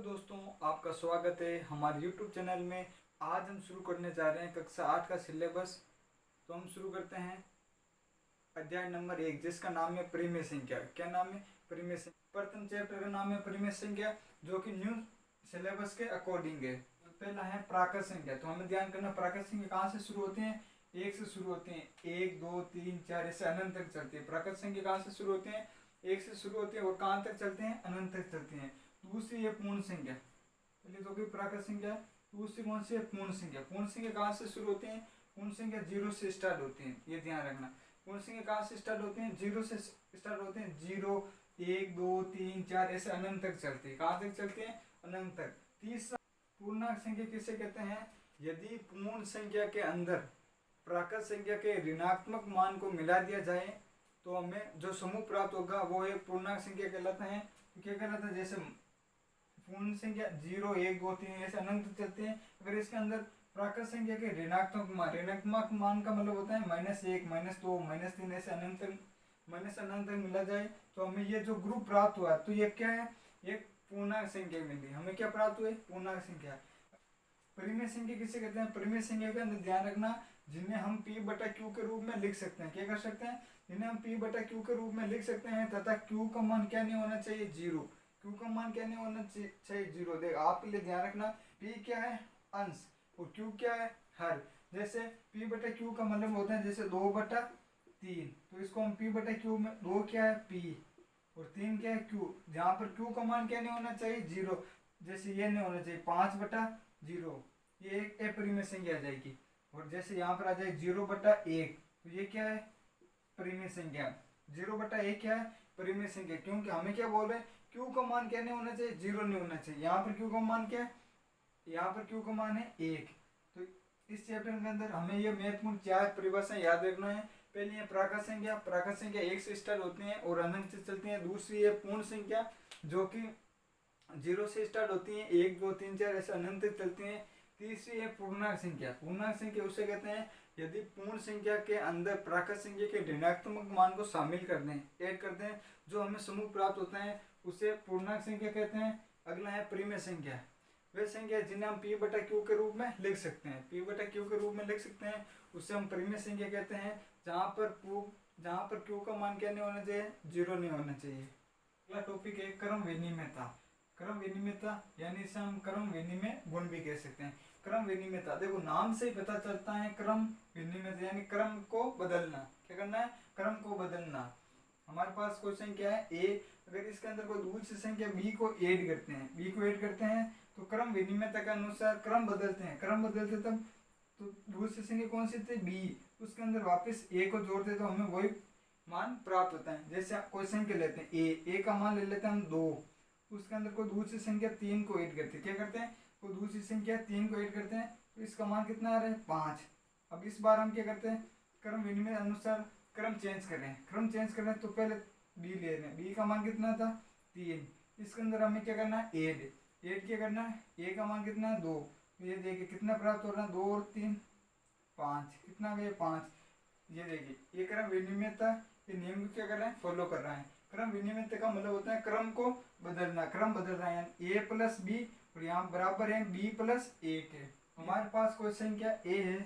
दोस्तों, आपका स्वागत है हमारे YouTube चैनल में। आज हम शुरू करने जा रहे हैं कक्षा 8 का सिलेबस। तो हम शुरू करते हैं अध्याय नंबर 1, जिसका नाम है परिमेय संख्या। क्या नाम है? परिमेय संख्या। प्रथम चैप्टर का नाम है परिमेय संख्या, जो कि न्यू सिलेबस के अकॉर्डिंग है। पहला है प्राकृत संख्या। तो हमें ध्यान करना, प्राकृत संख्या कहाँ से शुरू होते हैं? 1 से शुरू होते हैं। 1 2 3 4 ऐसे अनंत तक चलती है। प्राकृत संख्या कहाँ से शुरू होते हैं? 1 से शुरू होते हैं और कहाँ तक चलते हैं? अनंत तक चलते हैं। दूसरी है पूर्ण संख्या। पहले तो कोई प्राकृत संख्या। दूसरी कौन सी है? पूर्ण संख्या। पूर्ण संख्या कहाँ से शुरू होते हैं? पूर्ण संख्या 0 से स्टार्ट होती है, ये ध्यान रखना। पूर्ण संख्या कहाँ से स्टार्ट होते हैं? 0 से स्टार्ट होते हैं। 0 1 2 3 4 ऐसे अनंत तक चलते हैं। कहाँ तक चलते हैं? अनंत तक। तीसरा पूर्णांक संख्या किसे कहते हैं? यदि पूर्ण संख्या के अंदर प्राकृत संख्या के ऋणात्मक मान को मिला दिया जाए तो हमें जो समूह प्राप्त होगा वो एक पूर्णांक संख्या कहलाता है। क्या कहलाता है? जैसे पूर्ण संख्या 0 1 2 3 ऐसे अनंत चलते हैं। अगर इसके अंदर प्राकृत संख्या के ऋणात्मक मान का मतलब होता है -1 -2 -3 ऐसे अनंत तक मिला जाए तो हमें ये जो ग्रुप प्राप्त हुआ, तो ये क्या है? एक पूर्णांक संख्या मिली। हमें क्या प्राप्त हुए? पूर्णांक संख्या। परिमेय संख्या किसे कहते हैं? परिमेय संख्या के अंदर ध्यान रखना, जिन्हें हम p/q के रूप में लिख सकते हैं। क्या कर सकते हैं? जिन्हें हम p/q के रूप में लिख सकते हैं तथा q का मान क्या नहीं होना चाहिए? 0। q का मान क्या नहीं होना चाहिए? 0। देख, आपके लिए ध्यान रखना, p क्या है? अंश, और q क्या है? हर। जैसे p/q का मतलब होता है जैसे 2/3, तो इसको हम p/q में 2 क्या है? p, और 3 क्या है? q। जहाँ पर q का मान क्या नहीं होना चाहिए? 0। जैसे ये नहीं होना चाहिए 5/0, ये एक अपरिमेय संख्या आ जाएगी। और जैसे यहाँ पर आ जाए 0/1, तो ये क्या है? परिमेय संख्या। 0/1 क्या है? परिमेय संख्या। क्योंकि हमें क्या बोल रहे हैं? q का मान क्या नहीं होना चाहिए? 0 नहीं होना चाहिए। यहाँ पर q का मान क्या है? यहाँ पर q का मान है 1। तो इस चैप्टर के अंदर हमें ये महत्वपूर्ण 4 परिभाषाएं याद रखना है। पहली है प्राकृत संख्या। प्राकृत संख्या 1 से स्टार्ट होती है और अनंत से चलती है। दूसरी है पूर्ण संख्या, जो कि 0 से स्टार्ट होती है, 1 2 3 4 ऐसे अनंत तक चलती है। तीसरी है पूर्णांक संख्या। पूर्णांक संख्या उसे कहते हैं यदि पूर्ण संख्या के अंदर प्राकृत संख्या के ऋणात्मक मान को शामिल कर दें, ऐड कर दें, जो हमें समूह प्राप्त होता है, उसे पूर्णांक संख्या कहते हैं। अगला है परिमेय संख्या। वे संख्या जिन्हें हम p/q के रूप में लिख सकते हैं, p/q के रूप में लिख सकते हैं, उसे हम परिमेय संख्या कहते हैं। जहाँ पर q का मान क्या नहीं होना चाहिए? 0 नहीं होना चाहिए। अगला टॉपिक है क्रम विनिमयता। क्रम विनिमयता यानी इसे हम क्रम विनिमय गुण भी कह सकते हैं। क्रम विनिमयता, देखो नाम से ही पता चलता है क्रम विनिमयता यानी क्रम को बदलना। क्या करना है? क्रम को बदलना। हमारे पास क्वेश्चन क्या है? a, अगर इसके अंदर कोई दूसरी संख्या b को ऐड करते हैं तो क्रम विनिमयता के अनुसार क्रम बदलते हैं। क्रम बदलते तब तो दूसरी संख्या कौन सी थी? b, उसके अंदर वापस a को जोड़ते तो हमें वही मान प्राप्त होता है। जैसे कोई संख्या लेते हैं a का मान ले लेते हैं हम 2, उसके अंदर कोई दूसरी संख्या 3 को ऐड करते हैं। क्या करते हैं? कोई दूसरी संख्या 3 को ऐड करते हैं, तो इसका मान कितना आ रहा है? 5। अब इस बार हम क्या करते हैं? क्रम विनिमय अनुसार क्रम चेंज कर रहे हैं। क्रम चेंज कर रहे हैं तो पहले b ले रहे हैं। b का मान कितना था? 3। इसके अंदर हमें क्या करना है? ऐड क्या करना है? a का मान कितना है? 2। तो ये देखिए कितना प्राप्त हो रहा है? 2 और 3 5। कितना आ गया? 5। ये देखिए, ये क्रम विनिमयता ये नियम को क्या कर रहे हैं? फॉलो कर रहा है। क्रम विनिमयता का मतलब होता है क्रम को बदलना। क्रम बदल रहा है, a + b, और यहाँ बराबर है b + 1 है। हमारे पास कोई संख्या a है,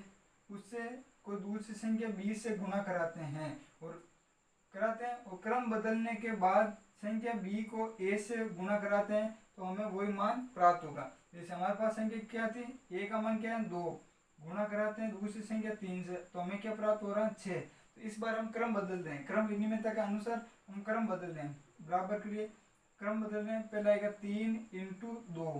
उससे कोई दूसरी संख्या b से गुणा कराते हैं और क्रम बदलने के बाद संख्या b को a से गुणा कराते हैं तो हमें वही मान प्राप्त होगा। जैसे हमारे पास संख्या क्या थी? a का मान क्या है? 2, गुणा कराते हैं दूसरी संख्या 3 से तो हमें क्या प्राप्त हो रहा है? 6। तो इस बार हम क्रम बदल दें। क्रम विनिमयता के अनुसार हम क्रम बदल दें। बराबर करिए, क्रम बदल रहे हैं। पहला आएगा 3 × 2,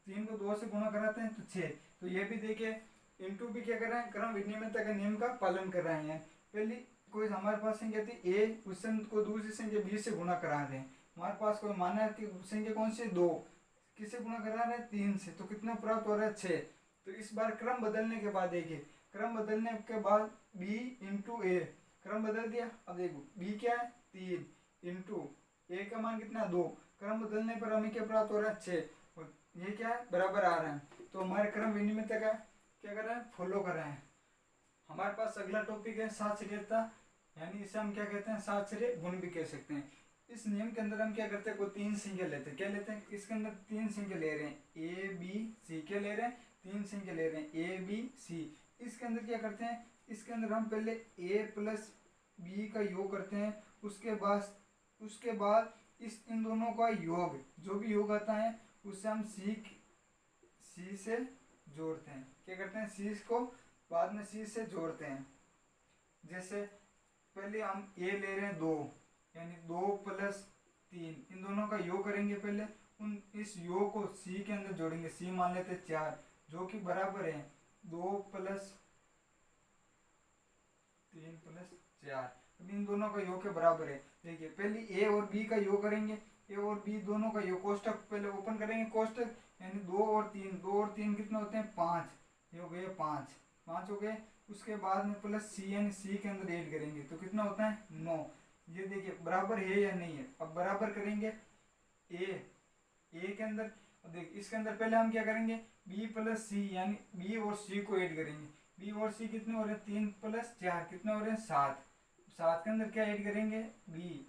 3 को 2 से गुणा कराते हैं तो 6। तो ये भी देखिए इंटू भी क्या कर रहे हैं? क्रम विनिमयता के नियम का पालन कर रहे हैं। पहली कोई हमारे पास संख्या थी a, उससे को दूसरी संख्या b से गुणा करा रहे हैं। हमारे पास कोई माना है कि संख्या कौन सी? 2, किससे गुणा करा रहे हैं? 3 से। तो कितना प्राप्त हो रहा है? 6। तो इस बार क्रम बदलने के बाद देखिए, क्रम बदलने के बाद b × a, क्रम बदल दिया। अब देखो b क्या है? 3 × a का मान कितना? 2। क्रम बदलने पर हमें क्या प्राप्त हो रहा है? 6। और ये क्या है? बराबर आ रहा है। तो हमारे क्रम विनिमयता का क्या कर रहे हैं? फॉलो कर रहे हैं। हमारे पास अगला टॉपिक है साचर्यता, यानी इसे हम क्या कहते हैं? साचर्य गुण भी कह सकते हैं। इस नियम के अंदर हम क्या करते हैं, कोई तीन संख्या लेते हैं। क्या लेते हैं, इसके अंदर तीन संख्या ले रहे हैं, ए बी सी। क्या ले रहे हैं, तीन संख्या ले रहे हैं, ए बी सी। इसके अंदर क्या करते हैं, इसके अंदर हम पहले ए प्लस बी का योग करते हैं, उसके बाद इन दोनों का योग, जो भी योग आता है उससे हम सी से जोड़ते हैं। क्या करते हैं, सी को बाद में सी से जोड़ते हैं। जैसे पहले हम ए ले रहे हैं 2, यानी 2 प्लस 3, इन दोनों का योग करेंगे। पहले इस योग को सी के अंदर जोड़ेंगे। सी मान लेते हैं 4, जो कि बराबर है 2 प्लस 3 प्लस 4। अब इन दोनों का योग के बराबर है। देखिए पहले ए और बी का योग करेंगे, ए और बी दोनों का योग, कोष्टक पहले ओपन करेंगे कोष्टक, यानी 2 और 3 कितने होते हैं, 5। ये हो गए 5 हो गए। उसके बाद में प्लस सी, यानी सी के अंदर ऐड करेंगे तो कितना होता है 9। ये देखिए बराबर है या नहीं है। अब बराबर करेंगे ए के अंदर, देखिए इसके अंदर पहले हम क्या करेंगे, बी प्लस सी, यानी बी और सी को ऐड करेंगे। बी और सी कितने हो रहे हैं, 3 प्लस 4 कितने हो रहे हैं 7। 7 के अंदर क्या ऐड करेंगे, बी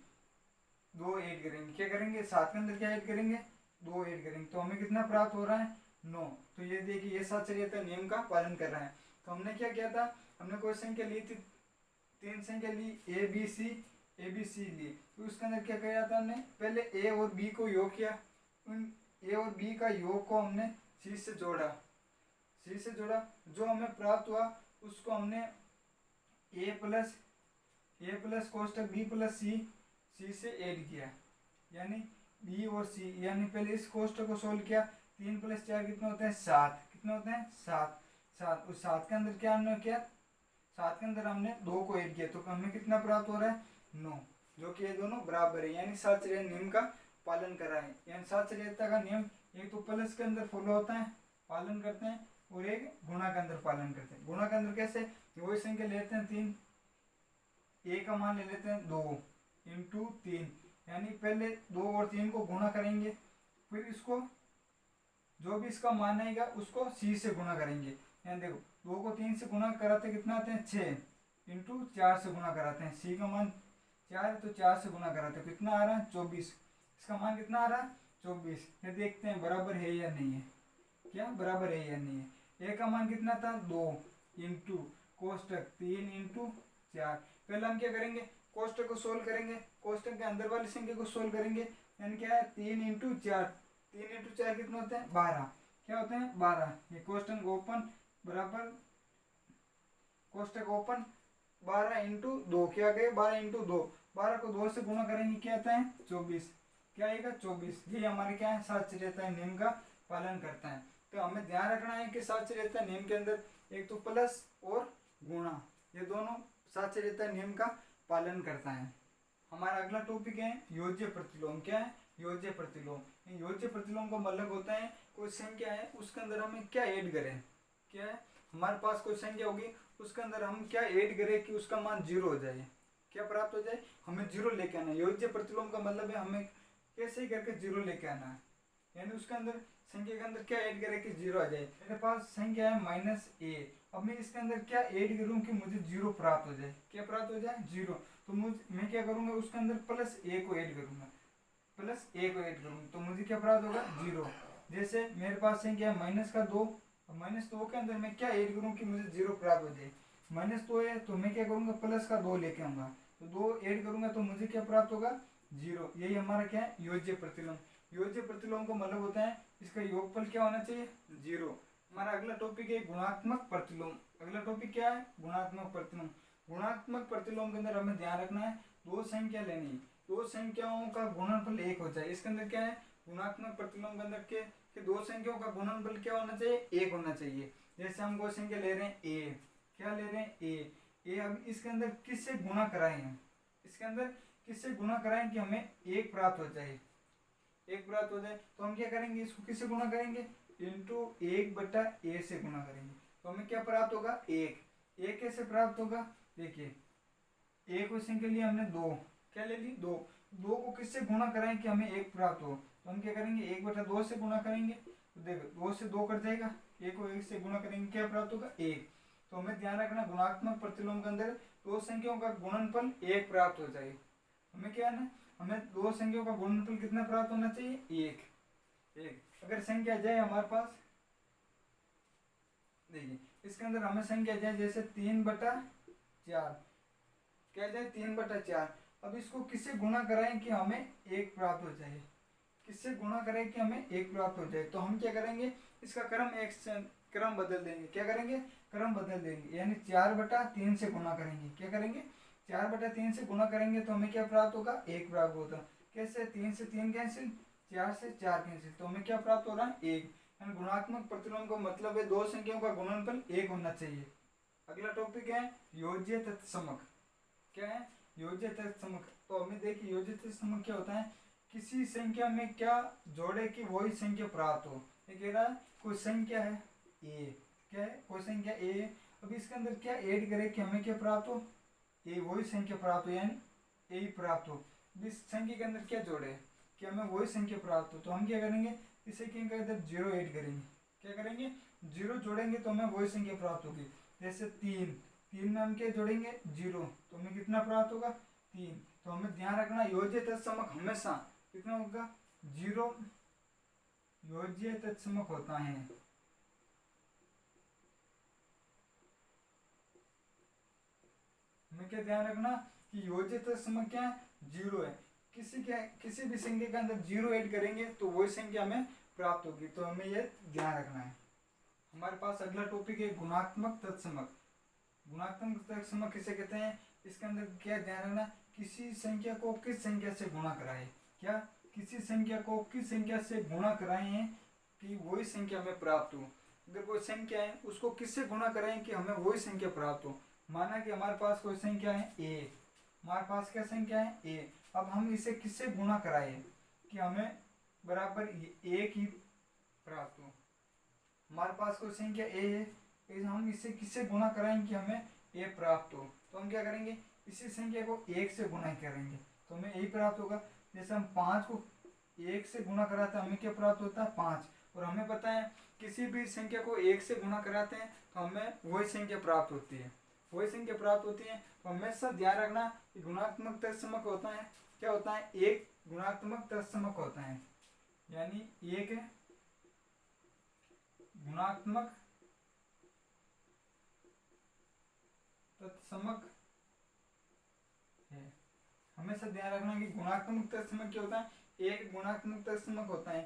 2 ऐड करेंगे। क्या करेंगे, 7 के अंदर क्या ऐड करेंगे, 2 ऐड करेंगे। तो हमें कितना प्राप्त हो रहा है, 9। तो ये देखिए ये साचर्यता नियम का पालन कर रहा है। तो हमने क्या किया था, हमने कोई संख्या ली थी, 3 संख्या ली, ए बी सी ली। तो उसके अंदर क्या किया था हमने, पहले ए और बी को योग किया, उन ए और बी का योग को हमने सी से जोड़ा। जो हमें प्राप्त हुआ उसको हमने ए प्लस कोष्टक बी प्लस सी से ऐड किया, यानी बी और सी। यानी पहले इस कोष्टक को सोल्व किया, 3 प्लस 4 कितने होते हैं 7। कितने होते हैं 7। उस 7 के अंदर क्या हमने किया, 7 के अंदर हमने 2 को ऐड किया, तो हमें कितना प्राप्त हो रहा है 9, जो कि ये दोनों बराबर है, यानी साचर्य नियम का पालन कर रहा है। यानी साचर्यता का नियम एक तो प्लस के अंदर फॉलो होता है, पालन करते हैं, और एक गुणा के अंदर पालन करते हैं। गुणा के अंदर कैसे, वही संख्या लेते हैं 3, ए का मान ले लेते हैं 2 इंटू 3, यानी पहले 2 और 3 को गुणा करेंगे, फिर इसको जो भी इसका मान आएगा उसको सी से गुणा करेंगे। यानी देखो 2 को 3 से गुणा कराते कितना आते हैं 6 इंटू 4 से गुणा कराते हैं। सी का मान 4 है तो 4 से गुणा कराते हैं, कितना आ रहा है 24। इसका मान कितना आ रहा है 24। ये देखते हैं बराबर है या नहीं है, क्या बराबर है या नहीं है। ए का मान कितना था 2 इंटू कोष्टक 3 इंटू 4। पहले हम क्या करेंगे, कोष्टक को सोल्व करेंगे, कोष्टक के अंदर वाली संख्या को सोल्व करेंगे। यानी क्या है 3 इंटू 4, 3 इंटू 4 कितने होते हैं 12। क्या होते हैं 12। ये कोष्टक ओपन बराबर कोष्टक ओपन 12 इंटू 2, क्या गए 12 इंटू 2, 12 को 2 से गुणा करेंगे क्या आता है 24। क्या आएगा 24। ये हमारे क्या है साचर्यता नियम का पालन करता है। तो हमें ध्यान रखना है कि साचर्यता नियम के अंदर एक तो प्लस और गुणा, ये दोनों साचर्यता नियम का पालन करता है। हमारा अगला टॉपिक है योज्य प्रतिलोम। क्या है योज्य प्रतिलोम। योज्य प्रतिलोम का मतलब होता है कोई संख्या है उसके अंदर हमें क्या ऐड करें। क्या है, हमारे पास कोई संख्या होगी उसके अंदर हम क्या ऐड करें कि उसका मान 0 हो जाए, क्या प्राप्त हो जाए, हमें 0 लेके आना है। योज्य प्रतिलोम का मतलब है हमें कैसे ही करके 0 लेके आना है, यानी उसके अंदर संख्या के अंदर क्या ऐड करें कि 0 आ जाए। मेरे पास संख्या है -a, अब मैं इसके अंदर क्या ऐड करूं कि मुझे 0 प्राप्त हो जाए। क्या प्राप्त हो जाए 0, तो मैं क्या करूंगा उसके अंदर +a को ऐड करूंगा, तो मुझे क्या प्राप्त होगा 0। जैसे मेरे पास संख्या है -2, -2 के अंदर मैं क्या ऐड करूं कि मुझे 0 प्राप्त हो जाए। -2 है तो मैं क्या करूंगा +2 लेके आऊंगा, तो 2 ऐड करूंगा तो मुझे क्या प्राप्त होगा 0। यही हमारा क्या है योज्य प्रतिलोम। योज्य प्रतिलोम का मतलब होता है इसका योगफल क्या होना चाहिए 0। हमारा अगला टॉपिक है गुणात्मक प्रतिलोम। अगला टॉपिक क्या है गुणात्मक प्रतिलोम। गुणात्मक प्रतिलोम के अंदर हमें ध्यान रखना है 2 संख्या लेनी, 2 संख्याओं का गुणनफल 1 हो जाए। इसके अंदर क्या है गुणात्मक प्रतिलोम के अंदर के 2 संख्याओं का गुणनफल क्या होना चाहिए 1 होना चाहिए। जैसे हम कोई संख्या ले रहे हैं a, क्या ले रहे हैं a, अब इसके अंदर किससे गुणा कराएं हम, इसके अंदर किससे गुणा कराएं कि हमें 1 प्राप्त हो जाए, 1 प्राप्त हो जाए। तो हम क्या करेंगे इसको किससे गुणा करेंगे इंटू 1/a से गुणा करेंगे, तो हमें क्या प्राप्त होगा 1 कैसे प्राप्त होगा। देखिए a को संख्या लिया हमने 2, क्या ले ली 2 को किससे गुणा कराएं कि हमें 1 प्राप्त हो, तो हम क्या करेंगे 1/2 से गुणा करेंगे। तो देखो 2 से 2 कट जाएगा, 1 को 1 से गुणा करेंगे क्या प्राप्त होगा 1। तो हमें ध्यान रखना गुणात्मक प्रतिलोम के अंदर 2 संख्याओं का गुणनफल 1 प्राप्त हो जाए। हमें क्या है ना हमें दो संख्याओं का गुणनफल कितना प्राप्त होना चाहिए, एक। अगर संख्या जाए हमारे पास, देखिए इसके अंदर हमें संख्या जाए जैसे 3/4, क्या जाए 3/4। अब इसको किससे गुणा कराएं कि हमें एक प्राप्त हो जाए, किससे गुणा करें कि हमें एक प्राप्त हो जाए। तो हम क्या करेंगे, इसका क्रम बदल देंगे। क्या करेंगे, क्रम बदल देंगे, यानी 4/3 से गुणा करेंगे। क्या करेंगे, 4/3 से गुणा करेंगे तो हमें क्या प्राप्त होगा, एक प्राप्त होगा। कैसे, 3 से 3 कैंसिल, 4 से 4 कैंसिल, तो हमें क्या प्राप्त हो रहा है, एक। गुणात्मक प्रतिलोम का मतलब है दो संख्याओं का गुणनफल एक होना चाहिए। अगला टॉपिक है योज्य तत्समक। क्या है, योज्य तत्समक। तो हमें देखिए योज्य तत्समक क्या होता है, किसी संख्या में क्या जोड़े कि वही संख्या प्राप्त हो। ये कह रहा है कोई संख्या है ए, क्या है, कोई संख्या ए, अब इसके अंदर क्या ऐड करे कि हमें क्या प्राप्त हो, ए वही संख्या प्राप्त हो, यानी ए ही प्राप्त हो। इस संख्या के अंदर क्या जोड़े कि हमें वही संख्या प्राप्त हो, तो हम क्या करेंगे, इस संख्या के अंदर 0 ऐड करेंगे। क्या करेंगे, 0 जोड़ेंगे तो हमें वही संख्या प्राप्त होगी। जैसे 3 में हम क्या जोड़ेंगे, 0, तो हमें कितना प्राप्त होगा, 3। तो हमें ध्यान रखना योज्य तत्समक हमेशा कितना होगा, 0 योज्य तत्समक होता है। हमें क्या ध्यान रखना कि योज्य तत्समक क्या है, 0 है। किसी भी संख्या के अंदर 0 ऐड करेंगे तो वही संख्या हमें प्राप्त होगी। तो हमें यह ध्यान रखना है। हमारे पास अगला टॉपिक है गुणात्मक तत्समक। गुणात्मक तत्समक किसे कहते हैं, इसके अंदर क्या ध्यान रखना, किसी संख्या को किस संख्या से गुणा कराए। क्या, किसी संख्या को किस संख्या से गुणा कराएं कि वही संख्या हमें प्राप्त हो। अगर कोई संख्या है उसको किससे गुणा कराएं कि हमें वही संख्या प्राप्त हो। माना कि हमारे पास कोई संख्या है ए, हमारे पास क्या संख्या है ए, अब हम इसे किससे गुणा कराए कि हमें बराबर एक ही प्राप्त हो। हमारे पास कोई संख्या ए है, हम इसे किससे गुणा कराएंगे कि हमें ए प्राप्त हो। तो हम क्या करेंगे, इसी संख्या को 1 से गुणा करेंगे तो हमें यही प्राप्त होगा। जैसे हम 5 को 1 से गुणा कराते हैं हमें क्या प्राप्त होता है, 5। और हमें पता है किसी भी संख्या को 1 से गुणा कराते हैं तो हमें वही संख्या प्राप्त होती है, वही संख्या प्राप्त होती है। तो हमेशा ध्यान रखना कि गुणात्मक तत्समक होता है, क्या होता है, एक गुणात्मक तत्समक होता है, यानी एक गुणात्मक तत्समक है। हमेशा ध्यान रखना कि गुणात्मक तत्समक क्या होता है, एक गुणात्मक तत्समक होता है।